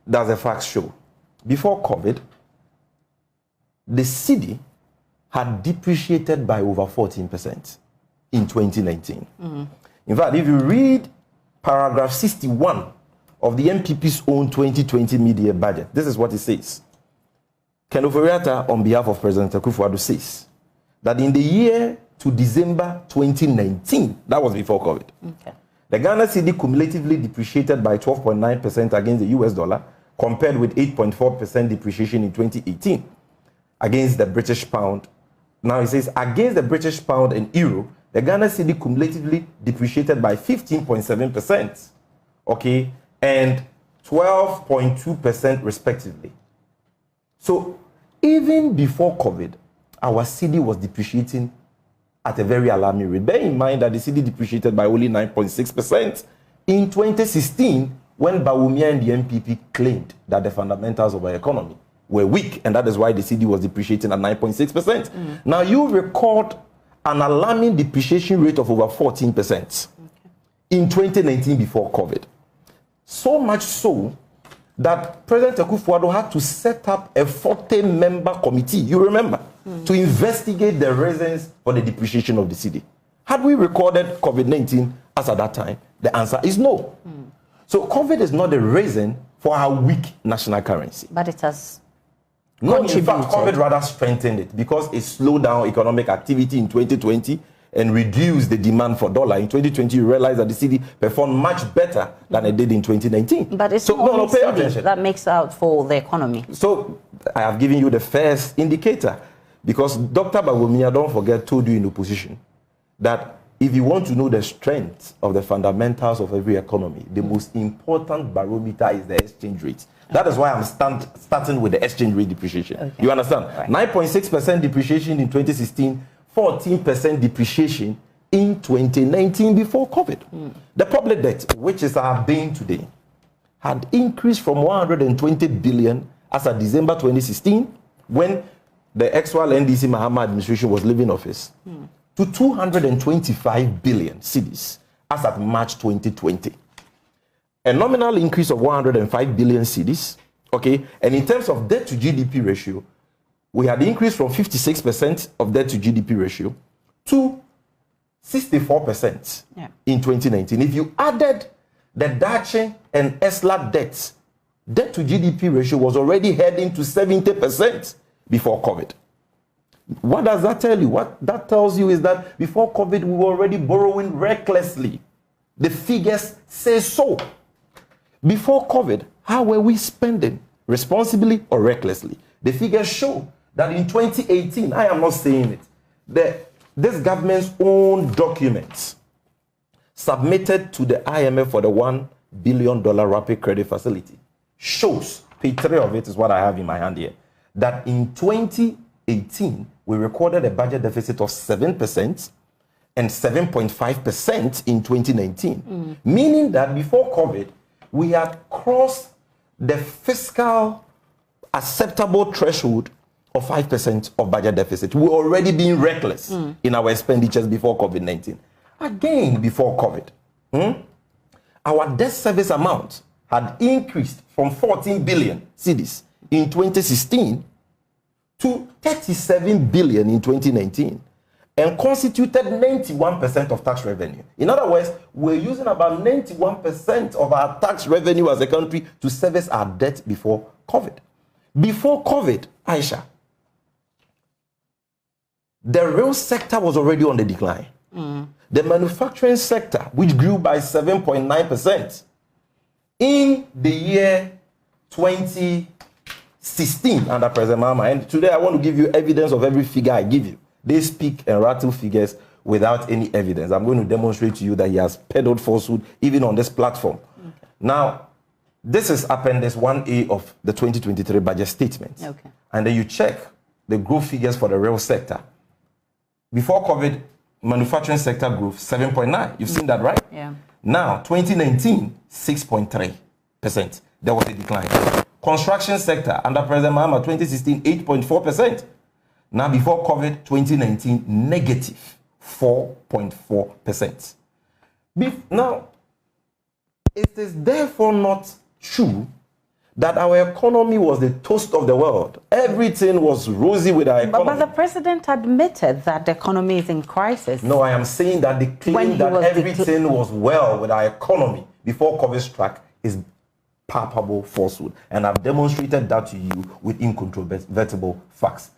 does the facts show? Before COVID, the cedi had depreciated by over 14% in 2019. In fact, if you read paragraph 61 of the NPP's own 2020 mid-year budget, this is what it says. Ken Ofori-Atta, on behalf of President Akufo-Addo, says that in the year to December 2019, that was before COVID, the Ghana cedi cumulatively depreciated by 12.9% against the US dollar, compared with 8.4% depreciation in 2018 against the British pound. Now it says against the British pound and euro, the Ghana cedi cumulatively depreciated by 15.7%, okay, and 12.2% respectively. So even before COVID, our cedi was depreciating at a very alarming rate. Bear in mind that the cedi depreciated by only 9.6% in 2016, when Bawumia and the NPP claimed that the fundamentals of our economy were weak, and that is why the cedi was depreciating at 9.6%. Now you record an alarming depreciation rate of over 14% in 2019 before COVID. So much so that President Akufo-Addo had to set up a 40-member committee, you remember, to investigate the reasons for the depreciation of the cedi. Had we recorded COVID-19 as at that time? The answer is no. So COVID is not the reason for our weak national currency. But it has No, in fact, COVID rather strengthened it because it slowed down economic activity in 2020 and reduced the demand for dollar. In 2020, you realize that the cedi performed much better than it did in 2019. But it's so, only pay cedi attention. that makes out for the economy. So I have given you the first indicator because Dr. Bawumia, don't forget, told you in opposition that if you want to know the strength of the fundamentals of every economy, the most important barometer is the exchange rate. That is why I'm starting with the exchange rate depreciation. You understand? 9.6% depreciation in 2016, 14% depreciation in 2019 before COVID. The public debt, which is our bane today, had increased from 120 billion as of December 2016, when the actual NDC Mahama administration was leaving office, to 225 billion cedis as at March 2020. A nominal increase of 105 billion cedis, okay? And in terms of debt to GDP ratio, we had increased from 56% of debt to GDP ratio to 64% in 2019. If you added the Dache and ESLA debts, debt to GDP ratio was already heading to 70% before COVID. What does that tell you? What that tells you is that before COVID, we were already borrowing recklessly. The figures say so. Before COVID, how were we spending? Responsibly or recklessly? The figures show that in 2018, I am not saying it, this government's own documents submitted to the IMF for the $1 billion rapid credit facility shows, page 3 of it is what I have in my hand here, that in 2018, we recorded a budget deficit of 7% and 7.5% in 2019, meaning that before COVID, we had crossed the fiscal acceptable threshold of 5% of budget deficit. We were already being reckless in our expenditures before COVID-19. Again, before COVID, our debt service amount had increased from 14 billion cedis in 2016 to 37 billion in 2019 and constituted 91% of tax revenue. In other words, we're using about 91% of our tax revenue as a country to service our debt before COVID. Before COVID, Aisha, the real sector was already on the decline. The manufacturing sector, which grew by 7.9% in the year 2016 under President Mahama. And today I want to give you evidence of every figure I give you. They speak and rattle figures without any evidence. I'm going to demonstrate to you that he has peddled falsehood even on this platform. Now, this is Appendix 1A of the 2023 budget statement. And then you check the growth figures for the real sector. Before COVID, manufacturing sector grew 7.9. You've seen that, right? Now, 2019, 6.3%. There was a decline. Construction sector under President Mahama, 2016, 8.4%. Now, before COVID, 2019, negative 4.4%. Now, it is therefore not true that our economy was the toast of the world. Everything was rosy with our economy. But the president admitted that the economy is in crisis. No, I am saying that the claim that everything was well with our economy before COVID struck is palpable falsehood. And I've demonstrated that to you with incontrovertible facts.